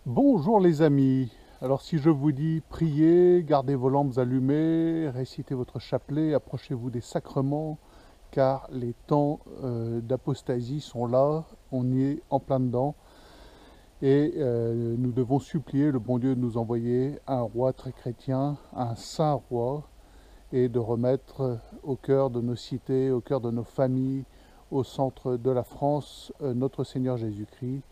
Bonjour les amis. Alors si je vous dis priez, gardez vos lampes allumées, récitez votre chapelet, approchez-vous des sacrements, car les temps d'apostasie sont là, on y est en plein dedans, et nous devons supplier le bon Dieu de nous envoyer un roi très chrétien, un saint roi, et de remettre au cœur de nos cités, au cœur de nos familles, au centre de la France, notre Seigneur Jésus-Christ,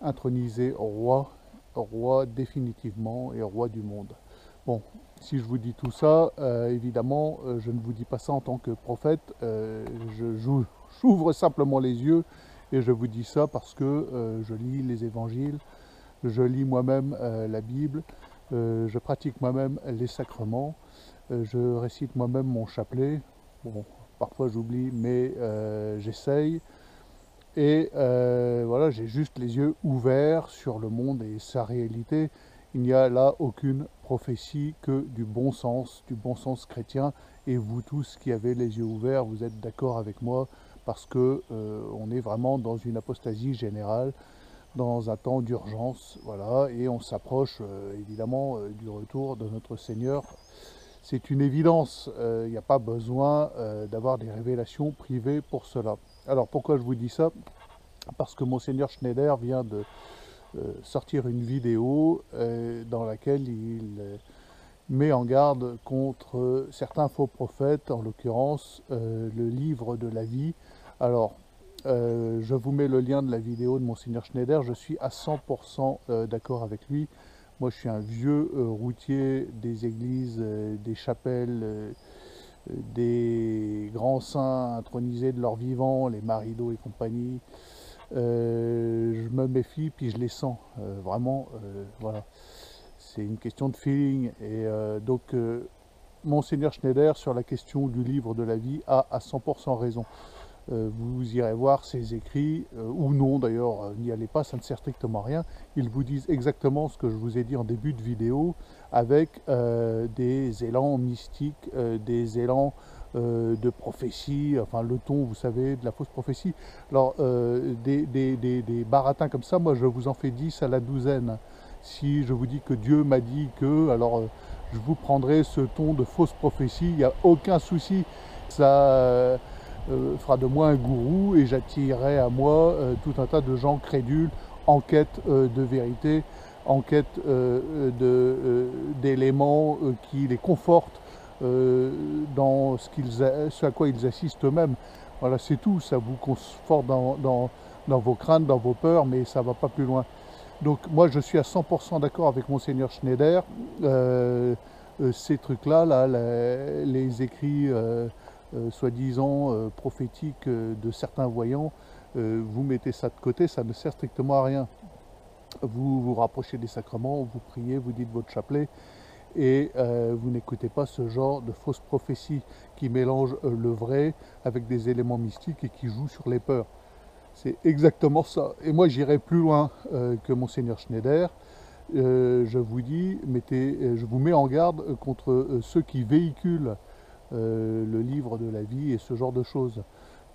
intronisé roi, roi définitivement et roi du monde. Bon, si je vous dis tout ça, évidemment, je ne vous dis pas ça en tant que prophète, j'ouvre simplement les yeux et je vous dis ça parce que je lis les évangiles, je lis moi-même la Bible, je pratique moi-même les sacrements, je récite moi-même mon chapelet. Bon, parfois j'oublie, mais j'essaye. Et voilà, j'ai juste les yeux ouverts sur le monde et sa réalité. Il n'y a là aucune prophétie que du bon sens chrétien. Et vous tous qui avez les yeux ouverts, vous êtes d'accord avec moi parce que on est vraiment dans une apostasie générale, dans un temps d'urgence, voilà, et on s'approche évidemment du retour de notre Seigneur. C'est une évidence, il n'y a pas besoin d'avoir des révélations privées pour cela. Alors pourquoi je vous dis ça? Parce que Monseigneur Schneider vient de sortir une vidéo dans laquelle il met en garde contre certains faux prophètes, en l'occurrence le livre de la vie. Alors, je vous mets le lien de la vidéo de Monseigneur Schneider, je suis à 100% d'accord avec lui. Moi, je suis un vieux routier des églises, des chapelles, des grands saints intronisés de leur vivant, les Marido et compagnie. Je me méfie, puis je les sens. Vraiment, voilà. C'est une question de feeling. Et donc, Monseigneur Schneider, sur la question du livre de la vie, a à 100% raison. Vous irez voir ses écrits, ou non d'ailleurs, n'y allez pas, ça ne sert strictement à rien. Ils vous disent exactement ce que je vous ai dit en début de vidéo, avec des élans mystiques, des élans de prophétie, enfin le ton, vous savez, de la fausse prophétie. Alors, des baratins comme ça, moi je vous en fais 10 à la douzaine. Si je vous dis que Dieu m'a dit que, alors je vous prendrai ce ton de fausse prophétie, il n'y a aucun souci. Ça fera de moi un gourou et j'attirerai à moi tout un tas de gens crédules en quête de vérité, en quête d'éléments qui les confortent dans ce à quoi ils assistent eux-mêmes. Voilà, c'est tout, ça vous conforte dans vos craintes, dans vos peurs, mais ça ne va pas plus loin. Donc moi je suis à 100% d'accord avec Monseigneur Schneider. Ces trucs-là, là, les écrits soi-disant prophétiques de certains voyants, vous mettez ça de côté, ça ne sert strictement à rien. Vous vous rapprochez des sacrements, vous priez, vous dites votre chapelet, et vous n'écoutez pas ce genre de fausses prophéties qui mélangent le vrai avec des éléments mystiques et qui jouent sur les peurs. C'est exactement ça. Et moi, j'irai plus loin que Monseigneur Schneider. Je vous dis, je vous mets en garde contre ceux qui véhiculent le livre de la vie et ce genre de choses.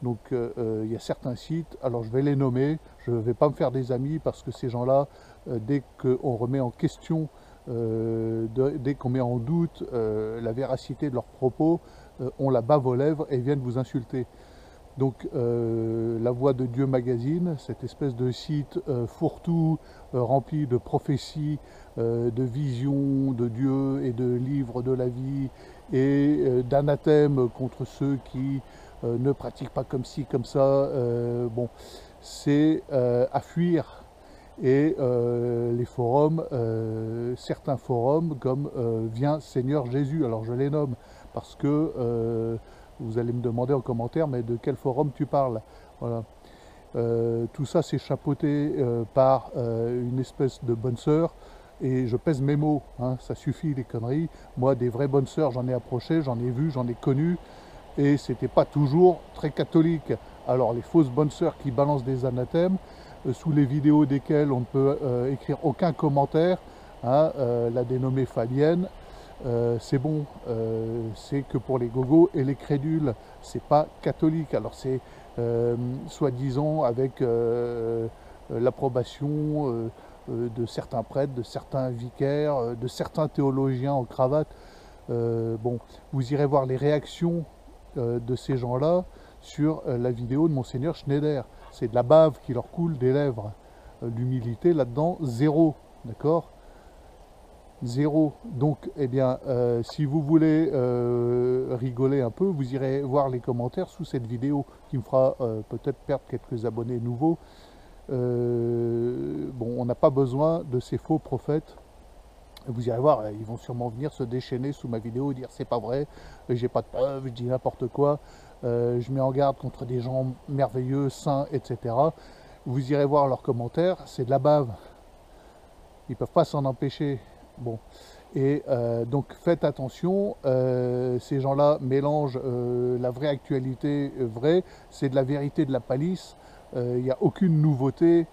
Donc il y a certains sites, alors je vais les nommer, je ne vais pas me faire des amis parce que ces gens-là, dès qu'on remet en question, dès qu'on met en doute la véracité de leurs propos, on la bave aux lèvres et viennent vous insulter. Donc La Voix de Dieu Magazine, cette espèce de site fourre-tout, rempli de prophéties, de visions de Dieu et de livres de la vie, et d'anathèmes contre ceux qui ne pratiquent pas comme ci, comme ça. Bon, c'est à fuir. Et les forums, certains forums comme Viens Seigneur Jésus, alors je les nomme parce que vous allez me demander en commentaire, mais de quel forum tu parles? Voilà. Tout ça, c'est chapeauté par une espèce de bonne sœur, et je pèse mes mots, hein, ça suffit les conneries. Moi, des vraies bonnes sœurs, j'en ai approché, j'en ai vu, j'en ai connu, et c'était pas toujours très catholique. Alors, les fausses bonnes sœurs qui balancent des anathèmes, sous les vidéos desquelles on ne peut écrire aucun commentaire, hein, la dénommée Fabienne, c'est bon, c'est que pour les gogos et les crédules, c'est pas catholique. Alors c'est soi-disant avec l'approbation de certains prêtres, de certains vicaires, de certains théologiens en cravate. Bon, vous irez voir les réactions de ces gens-là sur la vidéo de Monseigneur Schneider. C'est de la bave qui leur coule des lèvres. L'humilité là-dedans, zéro, d'accord? Zéro. Donc, eh bien, si vous voulez rigoler un peu, vous irez voir les commentaires sous cette vidéo qui me fera peut-être perdre quelques abonnés nouveaux. Bon, on n'a pas besoin de ces faux prophètes. Vous irez voir, ils vont sûrement venir se déchaîner sous ma vidéo et dire c'est pas vrai, j'ai pas de preuves, je dis n'importe quoi, je mets en garde contre des gens merveilleux, saints, etc. Vous irez voir leurs commentaires, c'est de la bave. Ils ne peuvent pas s'en empêcher. Bon. Et donc faites attention, ces gens-là mélangent la vraie actualité vraie, c'est de la vérité de la palisse, il n'y a aucune nouveauté,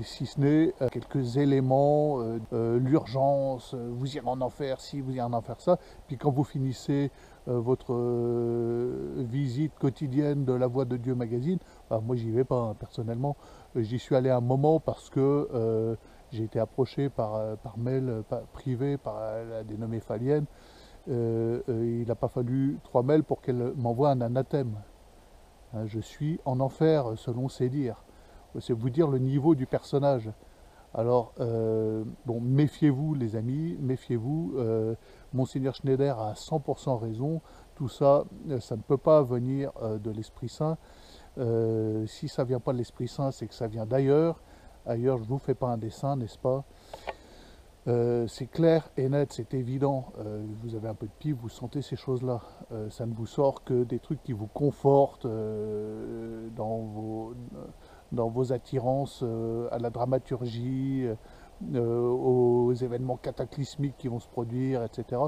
si ce n'est quelques éléments, l'urgence, vous irez en enfer ci, vous irez en enfer ça, puis quand vous finissez votre visite quotidienne de La Voix de Dieu magazine, bah, moi j'y vais pas, hein, personnellement, j'y suis allé un moment parce que j'ai été approché par mail privé par la dénommée Falienne. Il n'a pas fallu 3 mails pour qu'elle m'envoie un anathème. Hein, je suis en enfer, selon ses dires. C'est vous dire le niveau du personnage. Alors, bon, méfiez-vous les amis, méfiez-vous. Monseigneur Schneider a 100% raison. Tout ça, ça ne peut pas venir de l'Esprit Saint. Si ça ne vient pas de l'Esprit Saint, c'est que ça vient d'ailleurs. Ailleurs, je ne vous fais pas un dessin, n'est-ce pas? C'est clair et net, c'est évident. Vous avez un peu de pif, vous sentez ces choses-là. Ça ne vous sort que des trucs qui vous confortent dans vos attirances à la dramaturgie, aux événements cataclysmiques qui vont se produire, etc.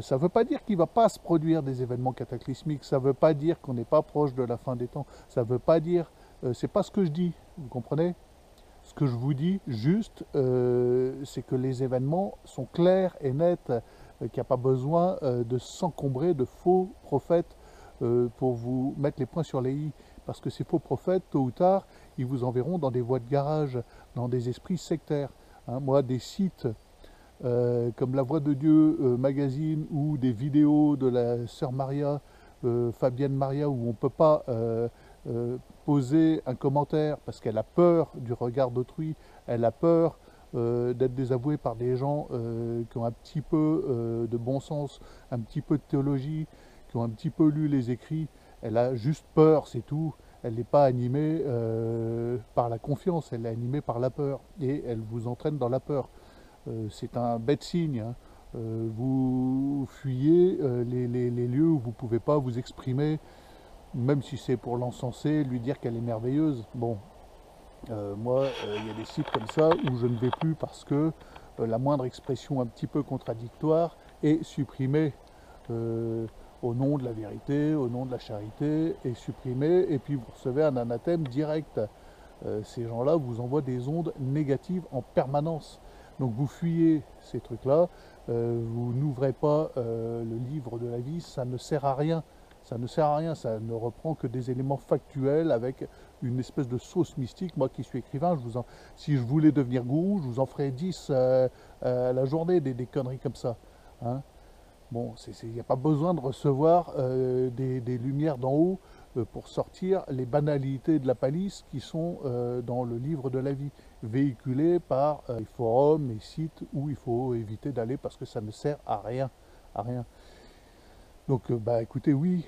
Ça ne veut pas dire qu'il ne va pas se produire des événements cataclysmiques, ça ne veut pas dire qu'on n'est pas proche de la fin des temps, ça ne veut pas dire... c'est pas ce que je dis, vous comprenez? Ce que je vous dis juste, c'est que les événements sont clairs et nets, qu'il n'y a pas besoin de s'encombrer de faux prophètes pour vous mettre les points sur les i. Parce que ces faux prophètes, tôt ou tard, ils vous enverront dans des voies de garage, dans des esprits sectaires. Hein, moi, des sites comme La Voix de Dieu magazine ou des vidéos de la sœur Maria, Fabienne Maria, où on ne peut pas poser un commentaire parce qu'elle a peur du regard d'autrui, elle a peur d'être désavouée par des gens qui ont un petit peu de bon sens, un petit peu de théologie, qui ont un petit peu lu les écrits. Elle a juste peur, c'est tout. Elle n'est pas animée par la confiance, elle est animée par la peur. Et elle vous entraîne dans la peur. C'est un bête signe. Hein. Vous fuyez les lieux où vous ne pouvez pas vous exprimer, même si c'est pour l'encenser, lui dire qu'elle est merveilleuse. Bon, moi, il y a des sites comme ça où je ne vais plus parce que la moindre expression un petit peu contradictoire est supprimée au nom de la vérité, au nom de la charité, est supprimée, et puis vous recevez un anathème direct. Ces gens-là vous envoient des ondes négatives en permanence. Donc vous fuyez ces trucs-là, vous n'ouvrez pas le livre de la vie, ça ne sert à rien. Ça ne sert à rien, ça ne reprend que des éléments factuels avec une espèce de sauce mystique. Moi qui suis écrivain, si je voulais devenir gourou, je vous en ferais 10 à la journée, des conneries comme ça. Hein. Bon, il n'y a pas besoin de recevoir des lumières d'en haut pour sortir les banalités de la palisse qui sont dans le livre de la vie, véhiculées par les forums, les sites où il faut éviter d'aller parce que ça ne sert à rien. À rien. Donc, bah, écoutez, oui,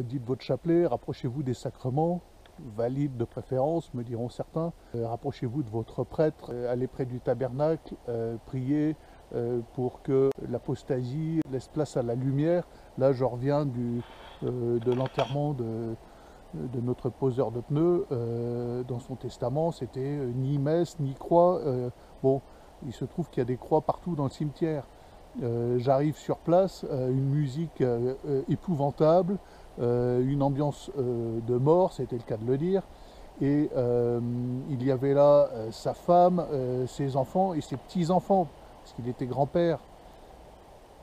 dites votre chapelet, rapprochez-vous des sacrements, valides de préférence, me diront certains. Rapprochez-vous de votre prêtre, allez près du tabernacle, priez pour que l'apostasie laisse place à la lumière. Là, je reviens de l'enterrement de notre poseur de pneus. Dans son testament, c'était ni messe, ni croix. Bon, il se trouve qu'il y a des croix partout dans le cimetière. J'arrive sur place, une musique épouvantable, une ambiance de mort, c'était le cas de le dire, et il y avait là sa femme, ses enfants et ses petits-enfants, parce qu'il était grand-père.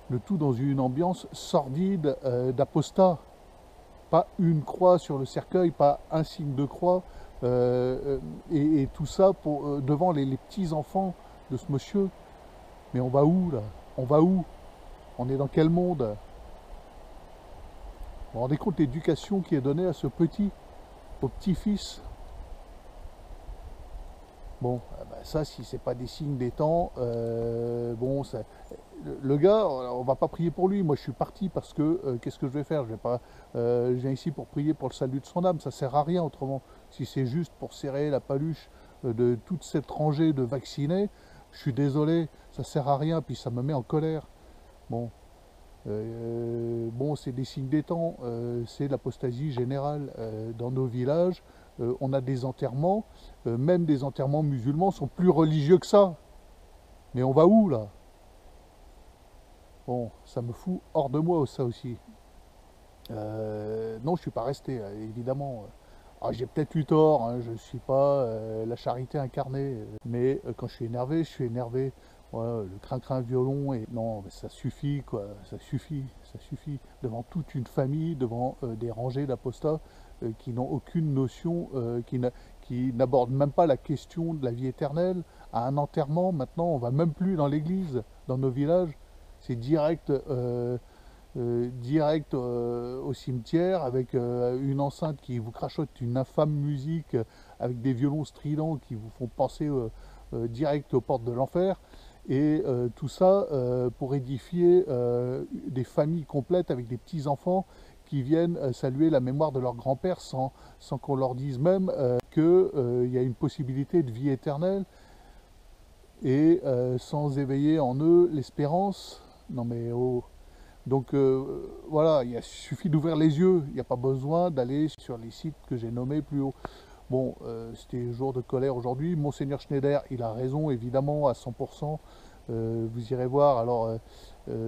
Le tout dans une ambiance sordide d'apostat. Pas une croix sur le cercueil, pas un signe de croix, et tout ça devant les petits-enfants de ce monsieur. Mais on va où là? On va où? On est dans quel monde? Vous vous rendez compte de l'éducation qui est donnée à ce au petit-fils? Bon, bah ça, si c'est pas des signes des temps, bon, le gars, on va pas prier pour lui. Moi, je suis parti parce que qu'est-ce que je vais faire? Je vais pas, je viens ici pour prier pour le salut de son âme. Ça sert à rien autrement. Si c'est juste pour serrer la paluche de toute cette rangée de vaccinés, je suis désolé, ça sert à rien. Puis ça me met en colère. Bon, bon, c'est des signes des temps. C'est l'apostasie générale dans nos villages. On a des enterrements, même des enterrements musulmans sont plus religieux que ça. Mais on va où là? Bon, ça me fout hors de moi ça aussi. Non, je suis pas resté, évidemment. Ah, j'ai peut-être eu tort, hein, je ne suis pas la charité incarnée. Mais quand je suis énervé, je suis énervé. Ouais, le crin-crin violon, et non, mais ça suffit, quoi, ça suffit, ça suffit. Devant toute une famille, devant des rangées d'apostats qui n'ont aucune notion, qui n'abordent même pas la question de la vie éternelle. À un enterrement, maintenant, on va même plus dans l'église, dans nos villages. C'est direct, direct au cimetière avec une enceinte qui vous crachote une infâme musique avec des violons stridents qui vous font penser direct aux portes de l'enfer. Et tout ça pour édifier des familles complètes avec des petits-enfants qui viennent saluer la mémoire de leur grand-père sans qu'on leur dise même qu'il y a une possibilité de vie éternelle et sans éveiller en eux l'espérance. Non mais oh. Donc voilà, il suffit d'ouvrir les yeux, il n'y a pas besoin d'aller sur les sites que j'ai nommés plus haut. Bon, c'était jour de colère aujourd'hui. Monseigneur Schneider, il a raison, évidemment, à 100%. Vous irez voir, alors,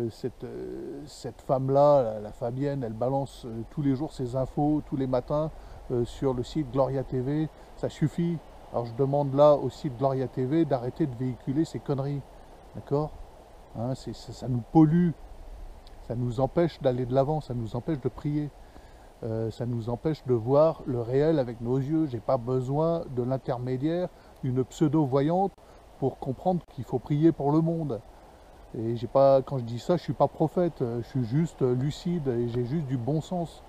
cette femme-là, la Fabienne, elle balance tous les jours ses infos, tous les matins, sur le site Gloria TV. Ça suffit. Alors, je demande là au site Gloria TV d'arrêter de véhiculer ces conneries. D'accord, hein, ça nous pollue. Ça nous empêche d'aller de l'avant, ça nous empêche de prier. Ça nous empêche de voir le réel avec nos yeux. J'ai pas besoin de l'intermédiaire, une pseudo-voyante, pour comprendre qu'il faut prier pour le monde. Et j'ai pas, quand je dis ça, je suis pas prophète, je suis juste lucide et j'ai juste du bon sens.